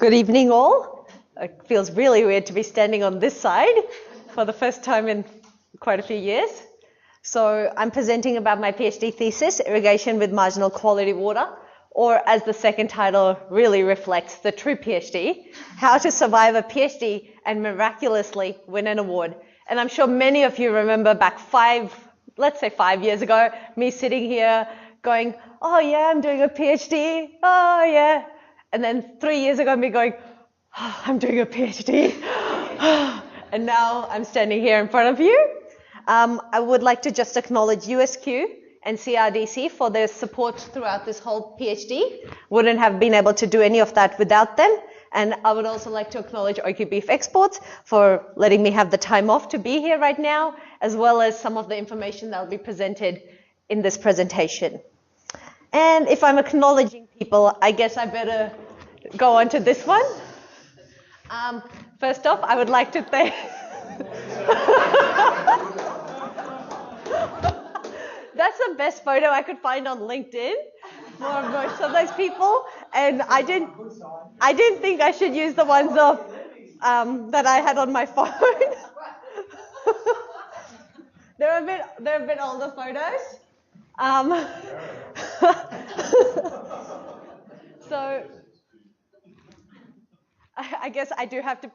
Good evening, all. It feels really weird to be standing on this side for the first time in quite a few years. So I'm presenting about my PhD thesis, Irrigation with Marginal Quality Water, or as the second title really reflects, the true PhD, how to survive a PhD and miraculously win an award. And I'm sure many of you remember back let's say 5 years ago, me sitting here going, oh yeah, I'm doing a PhD, oh yeah. And then 3 years ago, me going, oh, I'm doing a PhD. And now I'm standing here in front of you. I would like to just acknowledge USQ and CRDC for their support throughout this whole PhD. Wouldn't have been able to do any of that without them. And I would also like to acknowledge Oakey Beef Exports for letting me have the time off to be here right now, as well as some of the information that will be presented in this presentation. And if I'm acknowledging people, I guess I better go on to this one. First off, I would like to thank... That's the best photo I could find on LinkedIn for most of those people. And I didn't think I should use the ones of that I had on my phone. They're a bit older photos. So I guess I do have to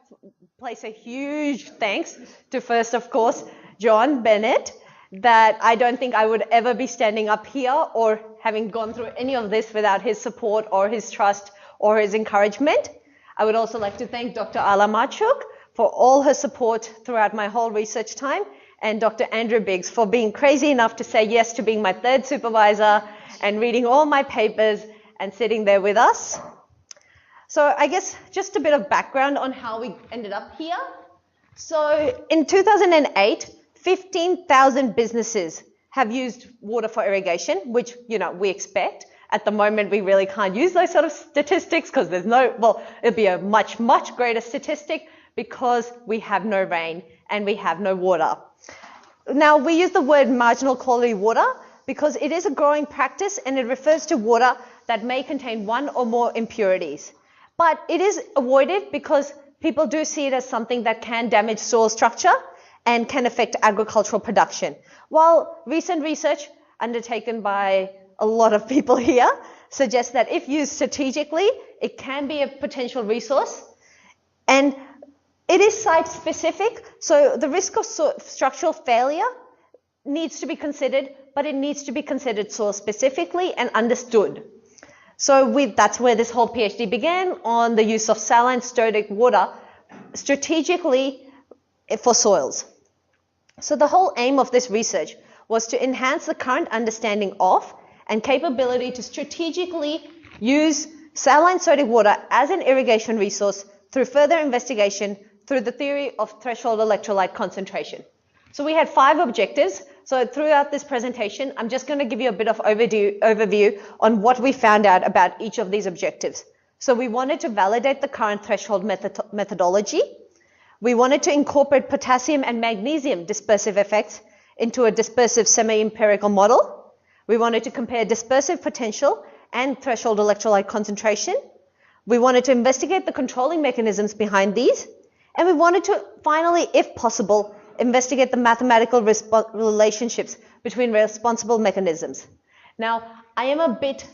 place a huge thanks to first, of course, John Bennett, that I don't think I would ever be standing up here or having gone through any of this without his support or his trust or his encouragement. I would also like to thank Dr. Ala Marchuk for all her support throughout my whole research time, and Dr. Andrew Biggs for being crazy enough to say yes to being my third supervisor and reading all my papers and sitting there with us. So I guess just a bit of background on how we ended up here. So in 2008, 15,000 businesses have used water for irrigation, which, we expect. At the moment, we really can't use those sort of statistics because it'd be a much, much greater statistic because we have no rain and we have no water. Now, we use the word marginal quality water because it is a growing practice and it refers to water that may contain one or more impurities. But it is avoided because people do see it as something that can damage soil structure and can affect agricultural production. While recent research undertaken by a lot of people here suggests that if used strategically, it can be a potential resource. And it is site-specific, so the risk of structural failure needs to be considered, but it needs to be considered soil-specifically and understood. So that's where this whole PhD began, on the use of saline-sodic water strategically for soils. So the whole aim of this research was to enhance the current understanding of and capability to strategically use saline-sodic water as an irrigation resource through further investigation through the theory of threshold electrolyte concentration. So we had 5 objectives. So throughout this presentation, I'm just going to give you a bit of overview on what we found out about each of these objectives. So we wanted to validate the current threshold methodology. We wanted to incorporate potassium and magnesium dispersive effects into a dispersive semi-empirical model. We wanted to compare dispersive potential and threshold electrolyte concentration. We wanted to investigate the controlling mechanisms behind these. And we wanted to finally, if possible, investigate the mathematical relationships between responsible mechanisms. Now, I am a bit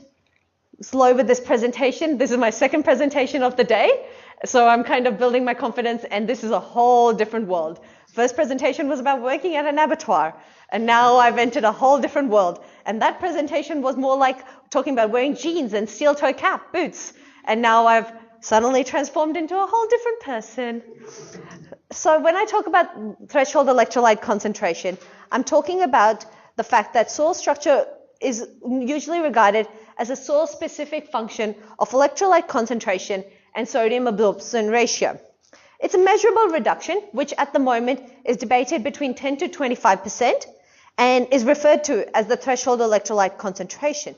slow with this presentation. This is my second presentation of the day, so I'm kind of building my confidence, and this is a whole different world. First presentation was about working at an abattoir, and now I've entered a whole different world. And that presentation was more like talking about wearing jeans and steel-toe cap, boots, and now I've suddenly transformed into a whole different person. So when I talk about threshold electrolyte concentration, I'm talking about the fact that soil structure is usually regarded as a soil-specific function of electrolyte concentration and sodium absorption ratio. It's a measurable reduction, which at the moment is debated between 10 to 25% and is referred to as the threshold electrolyte concentration.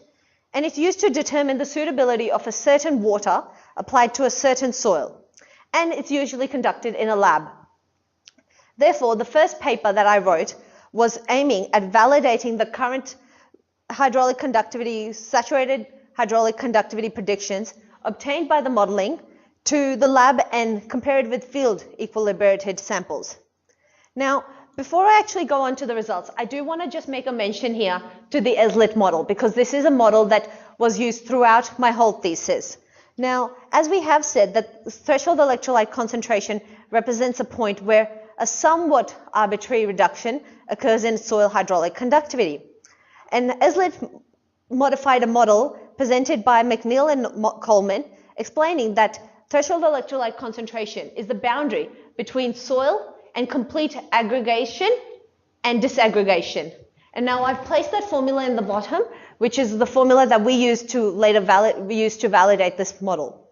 And it's used to determine the suitability of a certain water applied to a certain soil. And it's usually conducted in a lab. Therefore, the first paper that I wrote was aiming at validating the current hydraulic conductivity, saturated hydraulic conductivity predictions obtained by the modeling to the lab and compare it with field equilibrated samples. Now, before I actually go on to the results, I do want to just make a mention here to the ESLIT model, because this is a model that was used throughout my whole thesis. Now, as we have said, that threshold electrolyte concentration represents a point where a somewhat arbitrary reduction occurs in soil hydraulic conductivity. And ESLIT modified a model presented by McNeil and Coleman, explaining that threshold electrolyte concentration is the boundary between soil and complete aggregation and disaggregation. And now I've placed that formula in the bottom, which is the formula that we use to later validate this model.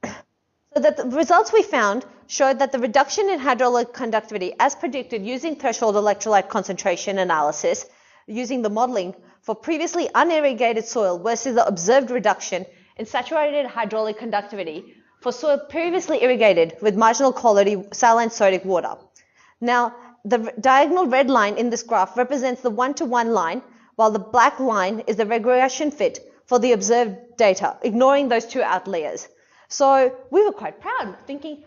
So that the results we found showed that the reduction in hydraulic conductivity, as predicted using threshold electrolyte concentration analysis, using the modeling for previously unirrigated soil versus the observed reduction in saturated hydraulic conductivity for soil previously irrigated with marginal quality saline-sodic water. Now, the diagonal red line in this graph represents the one-to-one line, while the black line is the regression fit for the observed data, ignoring those two outliers. So we were quite proud, thinking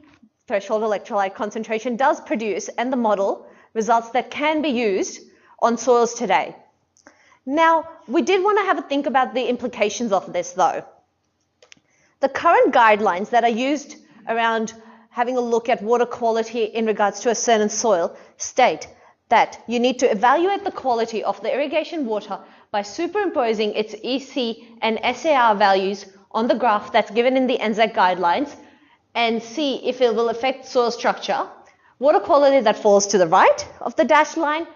threshold electrolyte concentration does produce, and the model, results that can be used on soils today. Now, we did want to have a think about the implications of this though. The current guidelines that are used around having a look at water quality in regards to a certain soil state that you need to evaluate the quality of the irrigation water by superimposing its EC and SAR values on the graph that's given in the NZAC guidelines and see if it will affect soil structure. Water quality that falls to the right of the dashed line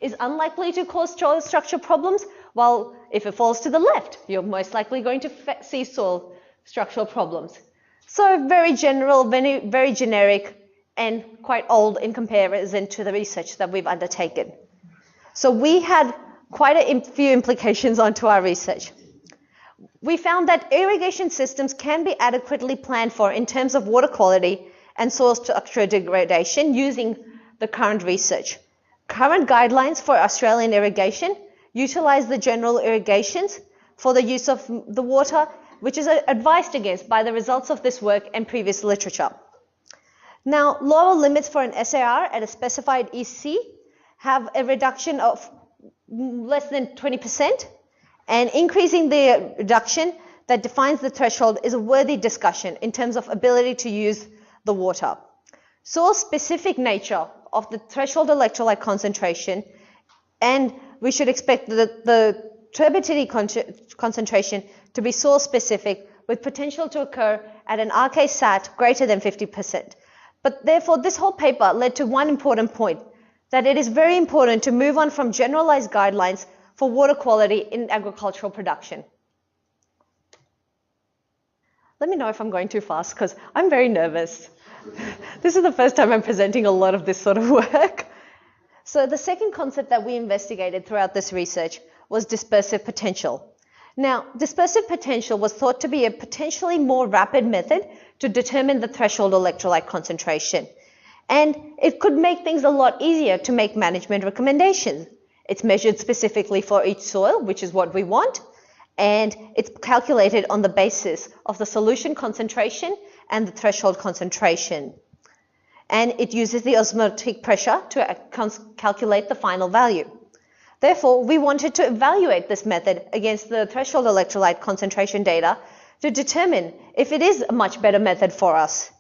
is unlikely to cause soil structure problems, while if it falls to the left, you're most likely going to see soil structural problems. So very general, very generic, and quite old in comparison to the research that we've undertaken. So we had quite a few implications onto our research. We found that irrigation systems can be adequately planned for in terms of water quality and soil structure degradation using the current research. Current guidelines for Australian irrigation utilize the general irrigations for the use of the water, which is advised against by the results of this work and previous literature. Now, lower limits for an SAR at a specified EC have a reduction of less than 20%, and increasing the reduction that defines the threshold is a worthy discussion in terms of ability to use the water. Soil-specific nature of the threshold electrolyte concentration, and we should expect the turbidity concentration to be soil-specific with potential to occur at an RK-SAT greater than 50%. But therefore, this whole paper led to one important point, that it is very important to move on from generalized guidelines for water quality in agricultural production. Let me know if I'm going too fast, because I'm very nervous. This is the first time I'm presenting a lot of this sort of work. So the second concept that we investigated throughout this research was dispersive potential. Now, dispersive potential was thought to be a potentially more rapid method to determine the threshold electrolyte concentration. And it could make things a lot easier to make management recommendations. It's measured specifically for each soil, which is what we want, and it's calculated on the basis of the solution concentration and the threshold concentration. And it uses the osmotic pressure to calculate the final value. Therefore, we wanted to evaluate this method against the threshold electrolyte concentration data to determine if it is a much better method for us.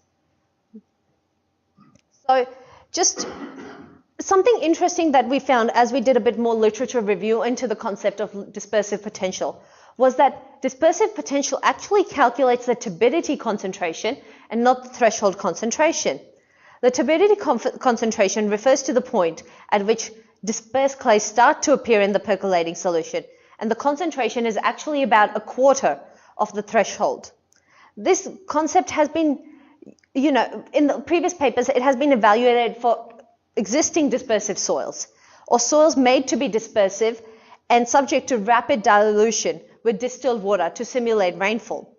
So just something interesting that we found as we did a bit more literature review into the concept of dispersive potential was that dispersive potential actually calculates the turbidity concentration and not the threshold concentration. The turbidity concentration refers to the point at which dispersed clays start to appear in the percolating solution, and the concentration is actually about a quarter of the threshold. This concept has been, in the previous papers, it has been evaluated for existing dispersive soils or soils made to be dispersive and subject to rapid dilution with distilled water to simulate rainfall.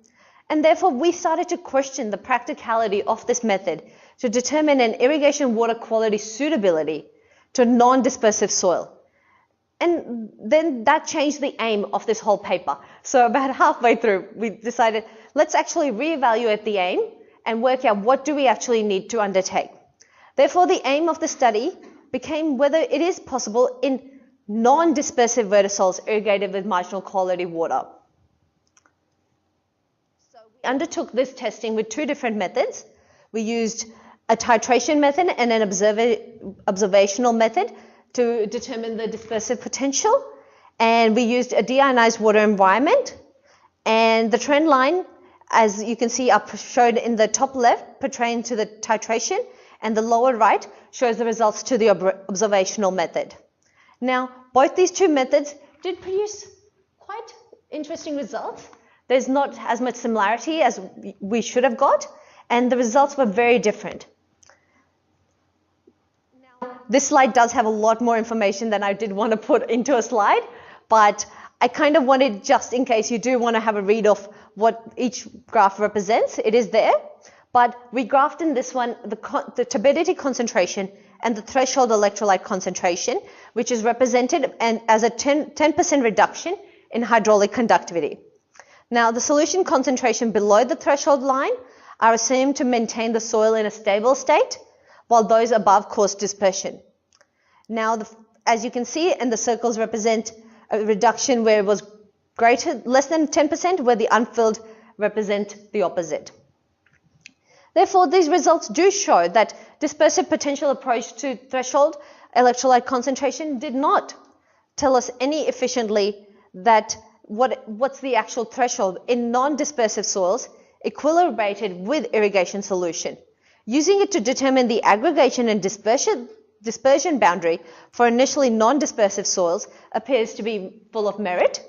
And therefore, we started to question the practicality of this method to determine an irrigation water quality suitability to non-dispersive soil. And then that changed the aim of this whole paper. So about halfway through, we decided, let's actually reevaluate the aim and work out what do we actually need to undertake. Therefore, the aim of the study became whether it is possible in non-dispersive vertisols irrigated with marginal quality water. So we undertook this testing with two different methods. We used a titration method and an observational method to determine the dispersive potential, and we used a deionized water environment, and the trend line, as you can see up showed in the top left, pertaining to the titration, and the lower right shows the results to the observational method. Now, both these two methods did produce quite interesting results. There's not as much similarity as we should have got, and the results were very different. This slide does have a lot more information than I did want to put into a slide, but I kind of wanted, just in case you do want to have a read of what each graph represents, it is there. But we graphed in this one the turbidity concentration and the threshold electrolyte concentration, which is represented as a 10% reduction in hydraulic conductivity. Now, the solution concentration below the threshold line are assumed to maintain the soil in a stable state, while those above cause dispersion. Now, as you can see, and the circles represent a reduction where it was less than 10%, where the unfilled represent the opposite. Therefore, these results do show that dispersive potential approach to threshold electrolyte concentration did not tell us any efficiently that what's the actual threshold in non-dispersive soils equilibrated with irrigation solution. Using it to determine the aggregation and dispersion boundary for initially non-dispersive soils appears to be full of merit.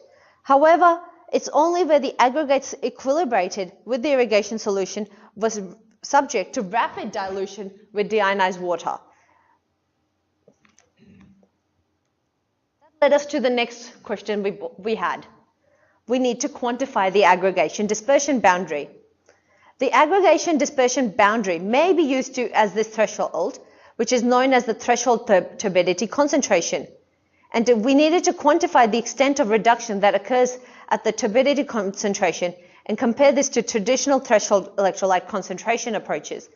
However, it's only where the aggregates equilibrated with the irrigation solution was subject to rapid dilution with deionized water. That led us to the next question we had. We need to quantify the aggregation dispersion boundary. The aggregation dispersion boundary may be used as this threshold, which is known as the threshold turbidity concentration. And we needed to quantify the extent of reduction that occurs at the turbidity concentration and compare this to traditional threshold electrolyte concentration approaches.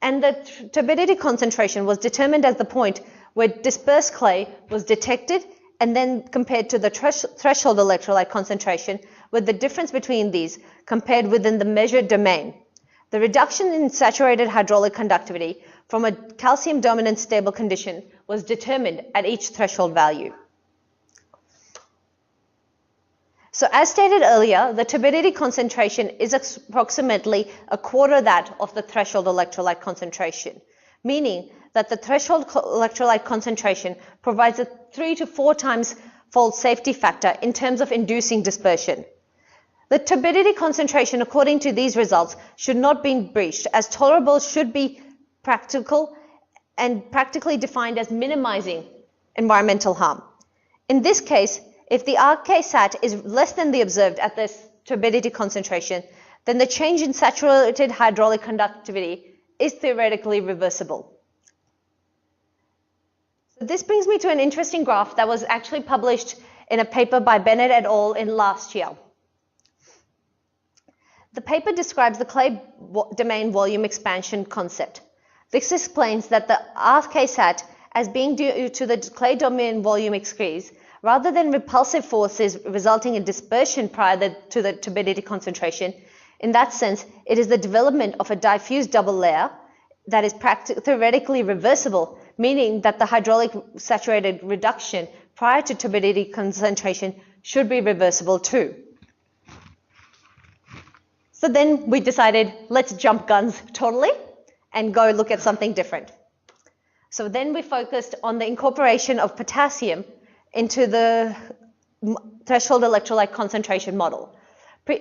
And the turbidity concentration was determined as the point where dispersed clay was detected and then compared to the threshold electrolyte concentration, with the difference between these compared within the measured domain. The reduction in saturated hydraulic conductivity from a calcium dominant stable condition was determined at each threshold value. So as stated earlier, the turbidity concentration is approximately a quarter that of the threshold electrolyte concentration, meaning that the threshold electrolyte concentration provides a 3 to 4 times fold safety factor in terms of inducing dispersion. The turbidity concentration, according to these results, should not be breached, as tolerable should be practical and practically defined as minimizing environmental harm. In this case, if the RK-SAT is less than the observed at this turbidity concentration, then the change in saturated hydraulic conductivity is theoretically reversible. So this brings me to an interesting graph that was actually published in a paper by Bennett et al. In last year. The paper describes the clay domain volume expansion concept. This explains that the RK-SAT, as being due to the clay domain volume increase, rather than repulsive forces resulting in dispersion prior to the turbidity concentration, in that sense, it is the development of a diffuse double layer that is theoretically reversible, meaning that the hydraulic saturated reduction prior to turbidity concentration should be reversible too. So then we decided, let's jump guns totally and go look at something different. So then we focused on the incorporation of potassium into the threshold electrolyte concentration model.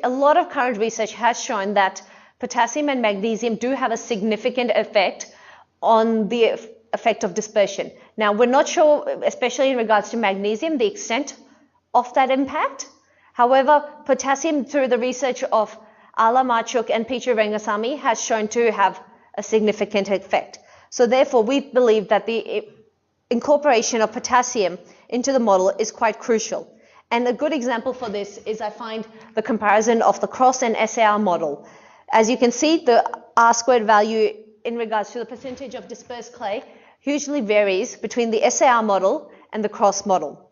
A lot of current research has shown that potassium and magnesium do have a significant effect on the effect of dispersion. Now, we're not sure, especially in regards to magnesium, the extent of that impact. However, potassium, through the research of Ala Marchuk and Pichu Rangasamy, has shown to have a significant effect. So therefore, we believe that the incorporation of potassium into the model is quite crucial. And a good example for this is I find the comparison of the cross and SAR model. As you can see, the R squared value in regards to the percentage of dispersed clay hugely varies between the SAR model and the cross model.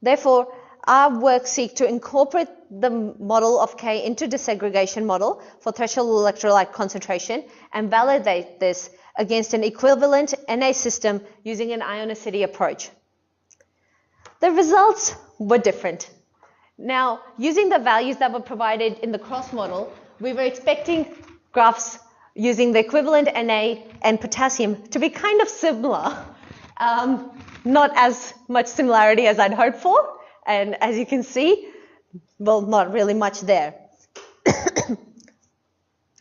Therefore, our work seeks to incorporate the model of K into desegregation model for threshold electrolyte concentration and validate this against an equivalent Na system using an ionicity approach. The results were different. Now, using the values that were provided in the cross model, we were expecting graphs using the equivalent Na and potassium to be kind of similar, not as much similarity as I'd hoped for. And as you can see, well, not really much there.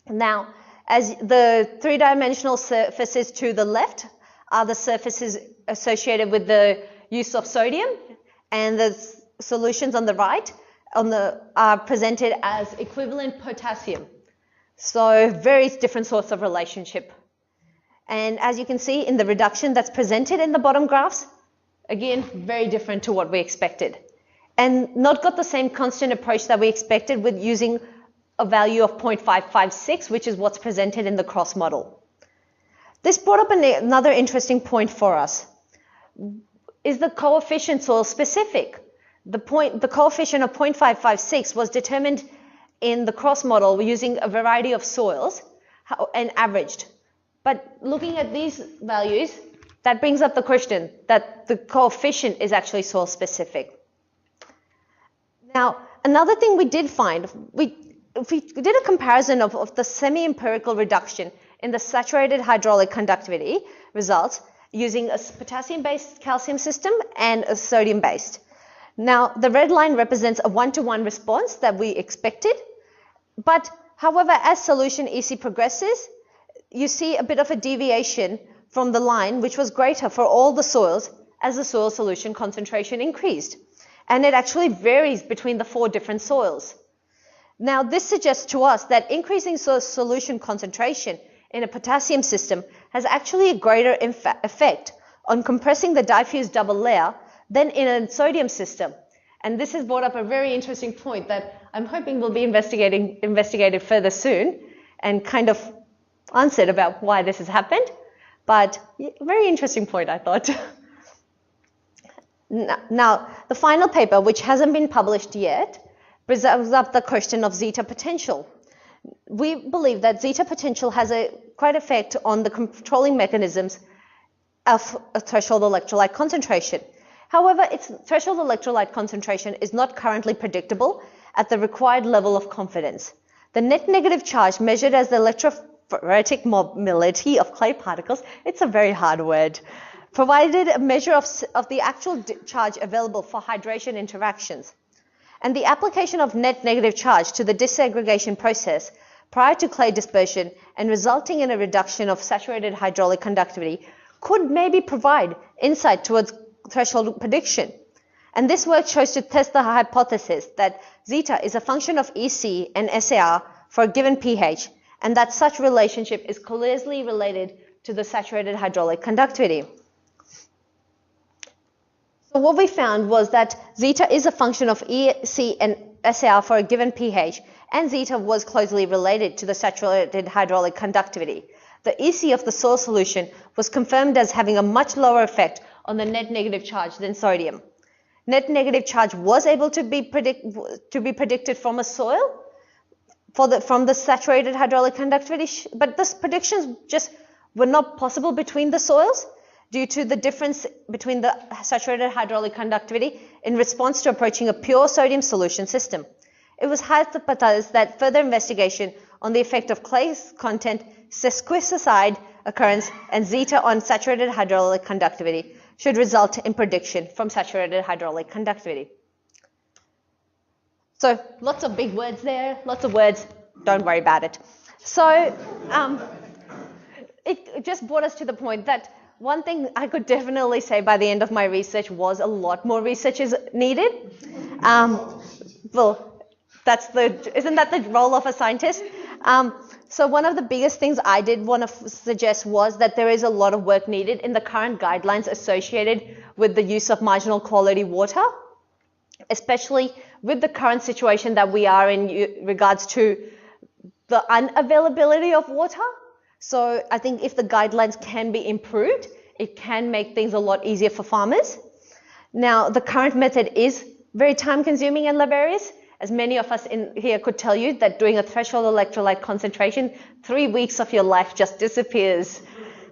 Now, as the three-dimensional surfaces to the left are the surfaces associated with the use of sodium, and the solutions on the right are presented as equivalent potassium. So very different sorts of relationship. And as you can see in the reduction that's presented in the bottom graphs, again, very different to what we expected. And not got the same constant approach that we expected with using a value of 0.556, which is what's presented in the cross model. This brought up another interesting point for us. Is the coefficient soil specific? The coefficient of 0.556 was determined in the cross model using a variety of soils and averaged. But looking at these values, that brings up the question that the coefficient is actually soil specific. Now, another thing we did find, if we did a comparison of the semi-empirical reduction in the saturated hydraulic conductivity results using a potassium-based calcium system and a sodium-based. Now, the red line represents a one-to-one response that we expected, but however, as solution EC progresses, you see a bit of a deviation from the line, which was greater for all the soils as the soil solution concentration increased. And it actually varies between the 4 different soils. Now, this suggests to us that increasing soil solution concentration in a potassium system has actually a greater effect on compressing the diffuse double layer than in a sodium system. And this has brought up a very interesting point that I'm hoping will be investigated further soon and kind of answered about why this has happened. But very interesting point, I thought. Now, the final paper, which hasn't been published yet, brings up the question of Zeta Potential. We believe that Zeta Potential has a quite effect on the controlling mechanisms of a threshold electrolyte concentration. However, its threshold electrolyte concentration is not currently predictable at the required level of confidence. The net negative charge measured as the electrophoretic mobility of clay particles, it's a very hard word, provided a measure of the actual charge available for hydration interactions. And the application of net negative charge to the desegregation process prior to clay dispersion and resulting in a reduction of saturated hydraulic conductivity could maybe provide insight towards threshold prediction. And this work chose to test the hypothesis that zeta is a function of EC and SAR for a given pH, and that such relationship is closely related to the saturated hydraulic conductivity. So what we found was that zeta is a function of EC and SAR for a given pH, and zeta was closely related to the saturated hydraulic conductivity. The EC of the soil solution was confirmed as having a much lower effect on the net negative charge than sodium. Net negative charge was able to be predicted from a soil from the saturated hydraulic conductivity, but these predictions just were not possible between the soils due to the difference between the saturated hydraulic conductivity in response to approaching a pure sodium solution system. It was hypothesized that further investigation on the effect of clay's content, sesquicide occurrence, and zeta on saturated hydraulic conductivity should result in prediction from saturated hydraulic conductivity. So lots of big words there, lots of words, don't worry about it. So it just brought us to the point that one thing I could definitely say by the end of my research was a lot more research is needed. Well, isn't that the role of a scientist? So one of the biggest things I did want to suggest was that there is a lot of work needed in the current guidelines associated with the use of marginal quality water, especially with the current situation that we are in regards to the unavailability of water. So I think if the guidelines can be improved, it can make things a lot easier for farmers. Now, the current method is very time consuming and laborious. As many of us in here could tell you that doing a threshold electrolyte concentration, 3 weeks of your life just disappears.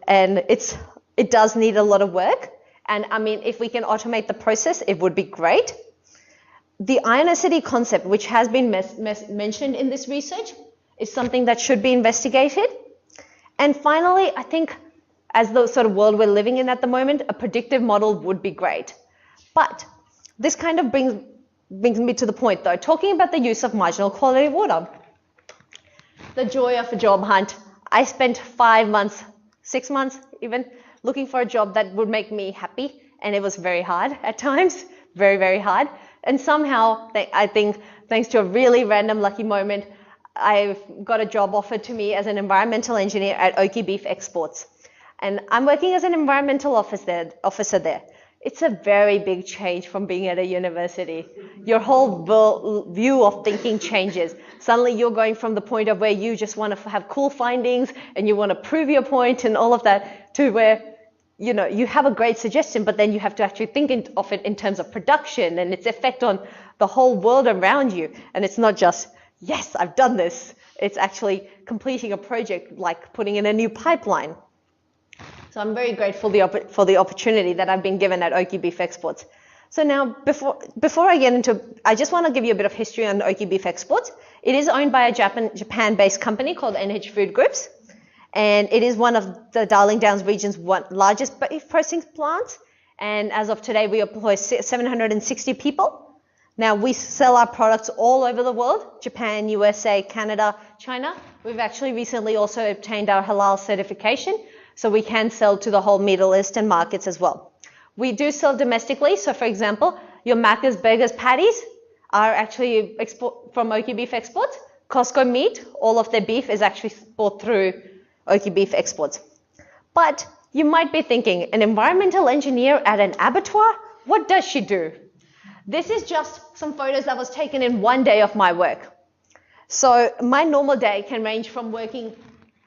And it does need a lot of work. And I mean, if we can automate the process, it would be great. The ionicity concept, which has been mentioned in this research, is something that should be investigated. And finally, I think as the sort of world we're living in at the moment, a predictive model would be great. But this kind of brings me to the point though, talking about the use of marginal quality water. The joy of a job hunt. I spent 5 months, 6 months even, looking for a job that would make me happy, and it was very hard at times, very, very hard. And somehow, I think, thanks to a really random lucky moment, I've got a job offered to me as an environmental engineer at Oakey Beef Exports. And I'm working as an environmental officer there. It's a very big change from being at a university. Your whole view of thinking changes. Suddenly you're going from the point of where you just want to have cool findings and you want to prove your point and all of that, to where, you know, you have a great suggestion, but then you have to actually think of it in terms of production and its effect on the whole world around you. And it's not just, yes, I've done this. It's actually completing a project like putting in a new pipeline. So I'm very grateful for the opportunity that I've been given at Oakey Beef Exports. So now, before I get into, I just want to give you a bit of history on Oakey Beef Exports. It is owned by a Japan-based company called NH Food Groups, and it is one of the Darling Downs region's largest beef processing plants. And as of today, we employ 760 people. Now, we sell our products all over the world: Japan, USA, Canada, China. We've actually recently also obtained our halal certification, so we can sell to the whole Middle Eastern markets as well. We do sell domestically. So for example, your Macca's Burgers patties are actually from Oakey Beef Exports. Costco Meat, all of their beef is actually bought through Oakey Beef Exports. But you might be thinking, an environmental engineer at an abattoir, what does she do? This is just some photos that was taken in one day of my work. So my normal day can range from working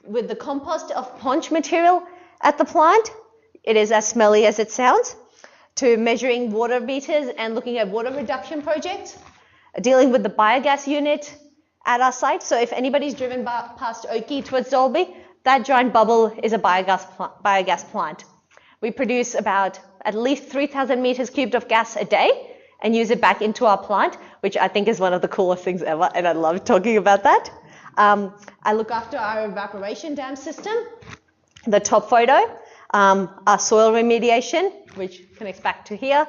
with the compost of ponche material at the plant, it is as smelly as it sounds, to measuring water meters and looking at water reduction projects, dealing with the biogas unit at our site. So if anybody's driven past Oakey towards Dalby, that giant bubble is a biogas plant. We produce about at least 3,000 meters cubed of gas a day and use it back into our plant, which I think is one of the coolest things ever, and I love talking about that. I look after our evaporation dam system, the top photo, our soil remediation, which connects back to here.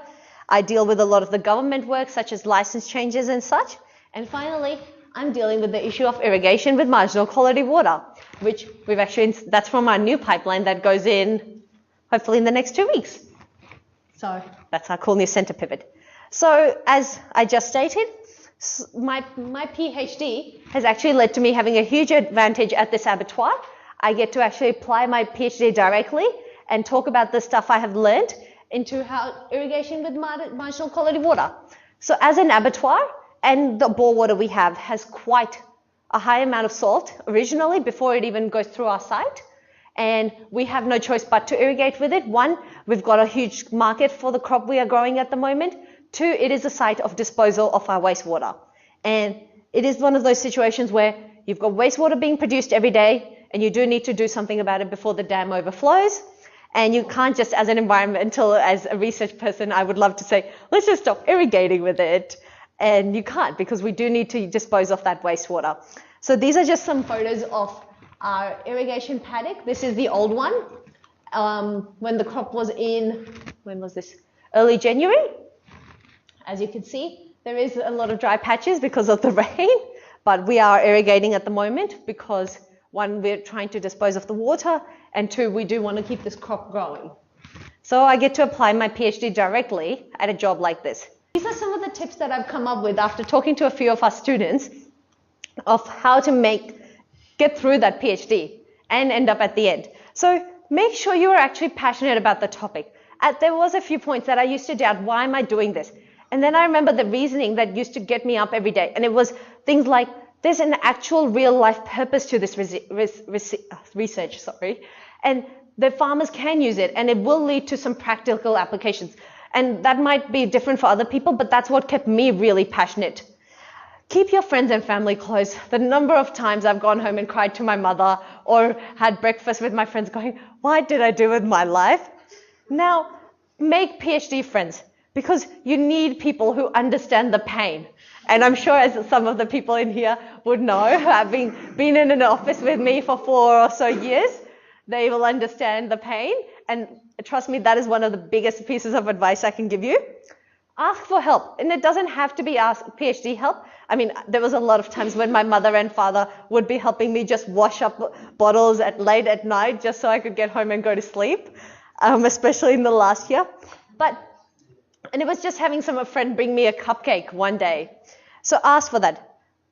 I deal with a lot of the government work, such as license changes and such. And finally, I'm dealing with the issue of irrigation with marginal quality water, which we've actually, that's from our new pipeline that goes in, hopefully in the next 2 weeks. So that's our cool new center pivot. So as I just stated, my PhD has actually led to me having a huge advantage at this abattoir. I get to actually apply my PhD directly and talk about the stuff I have learned into how irrigation with marginal quality water. So as an abattoir, and the bore water we have has quite a high amount of salt originally before it even goes through our site. And we have no choice but to irrigate with it. One, we've got a huge market for the crop we are growing at the moment. Two, it is a site of disposal of our wastewater. And it is one of those situations where you've got wastewater being produced every day and you do need to do something about it before the dam overflows. And you can't just, as an environmental, as a research person, I would love to say, let's just stop irrigating with it. And you can't, because we do need to dispose of that wastewater. So these are just some photos of our irrigation paddock. This is the old one. When the crop was in, when was this? Early January. As you can see, there is a lot of dry patches because of the rain, but we are irrigating at the moment because one, we're trying to dispose of the water, and two, we do want to keep this crop growing. So I get to apply my PhD directly at a job like this. These are some of the tips that I've come up with after talking to a few of our students of how to get through that PhD and end up at the end. So make sure you are actually passionate about the topic. There was a few points that I used to doubt, why am I doing this? And then I remember the reasoning that used to get me up every day. And it was things like, there's an actual real life purpose to this research, and the farmers can use it, and it will lead to some practical applications. And that might be different for other people, but that's what kept me really passionate. Keep your friends and family close. The number of times I've gone home and cried to my mother or had breakfast with my friends going, what did I do with my life? Now, make PhD friends, because you need people who understand the pain. And I'm sure, as some of the people in here would know, having been in an office with me for 4 or so years, they will understand the pain. And trust me, that is one of the biggest pieces of advice I can give you. Ask for help. And it doesn't have to be PhD help. I mean, there was a lot of times when my mother and father would be helping me just wash up bottles late at night just so I could get home and go to sleep, especially in the last year. And it was just having a friend bring me a cupcake one day. So ask for that.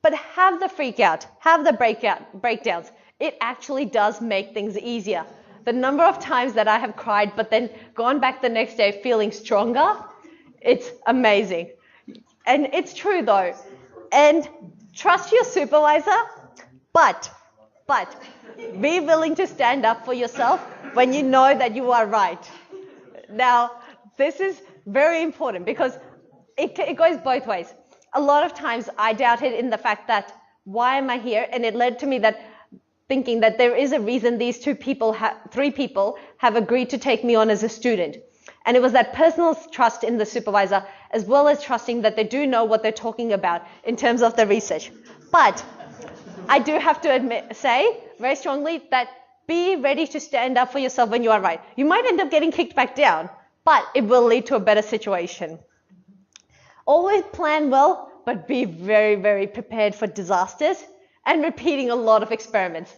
But have the freak out, have the breakdowns. It actually does make things easier. The number of times that I have cried, but then gone back the next day feeling stronger, it's amazing. And it's true though. And trust your supervisor, but be willing to stand up for yourself when you know that you are right. Now, this is very important because it goes both ways. A lot of times I doubted in the fact that, why am I here? And it led to me thinking that there is a reason these 3 people have agreed to take me on as a student. And it was that personal trust in the supervisor, as well as trusting that they do know what they're talking about in terms of the research. But I do have to say very strongly that be ready to stand up for yourself when you are right. You might end up getting kicked back down, but it will lead to a better situation. Always plan well, but be very, very prepared for disasters and repeating a lot of experiments.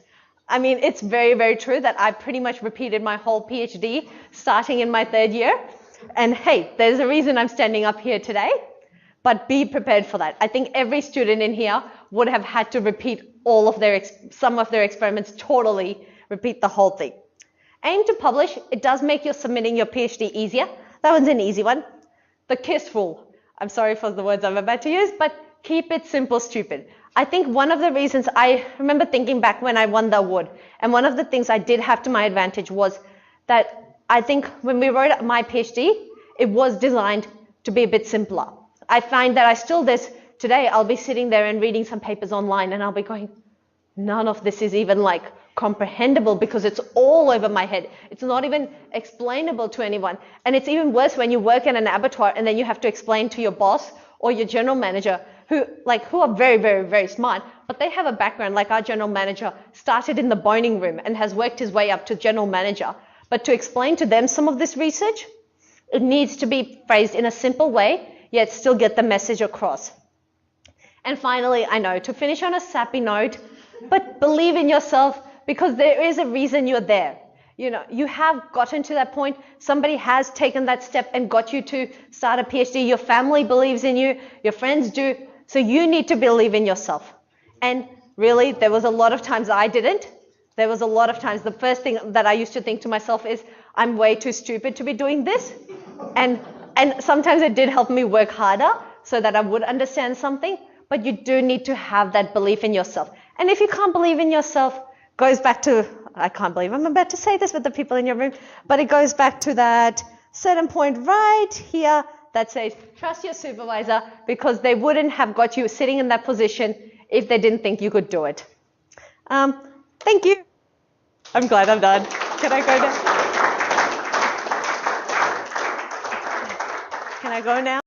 I mean, it's very, very true that I pretty much repeated my whole PhD starting in my 3rd year. And hey, there's a reason I'm standing up here today, but be prepared for that. I think every student in here would have had to repeat some of their experiments, totally repeat the whole thing. Aim to publish. It does make your submitting your PhD easier. That one's an easy one. The KISS rule. I'm sorry for the words I'm about to use, but keep it simple, stupid. I think one of the reasons, I remember thinking back when I won the award, and one of the things I did have to my advantage was that I think when we wrote my PhD, it was designed to be a bit simpler. I find that today I'll be sitting there and reading some papers online and I'll be going, none of this is even like comprehensible because it's all over my head. It's not even explainable to anyone. And it's even worse when you work in an abattoir and then you have to explain to your boss or your general manager who are very, very, very smart, but they have a background, like our general manager started in the boning room and has worked his way up to general manager. But to explain to them some of this research, it needs to be phrased in a simple way, yet still get the message across. And finally, I know, to finish on a sappy note, but believe in yourself, because there is a reason you're there. You know, you have gotten to that point. Somebody has taken that step and got you to start a PhD. Your family believes in you. Your friends do. So you need to believe in yourself. And really, there was a lot of times I didn't. There was a lot of times the first thing that I used to think to myself is, I'm way too stupid to be doing this. And sometimes it did help me work harder so that I would understand something. But you do need to have that belief in yourself. And if you can't believe in yourself, goes back to, I can't believe I'm about to say this with the people in your room, but it goes back to that certain point right here that says, trust your supervisor, because they wouldn't have got you sitting in that position if they didn't think you could do it. Thank you. I'm glad I'm done. Can I go now? Can I go now?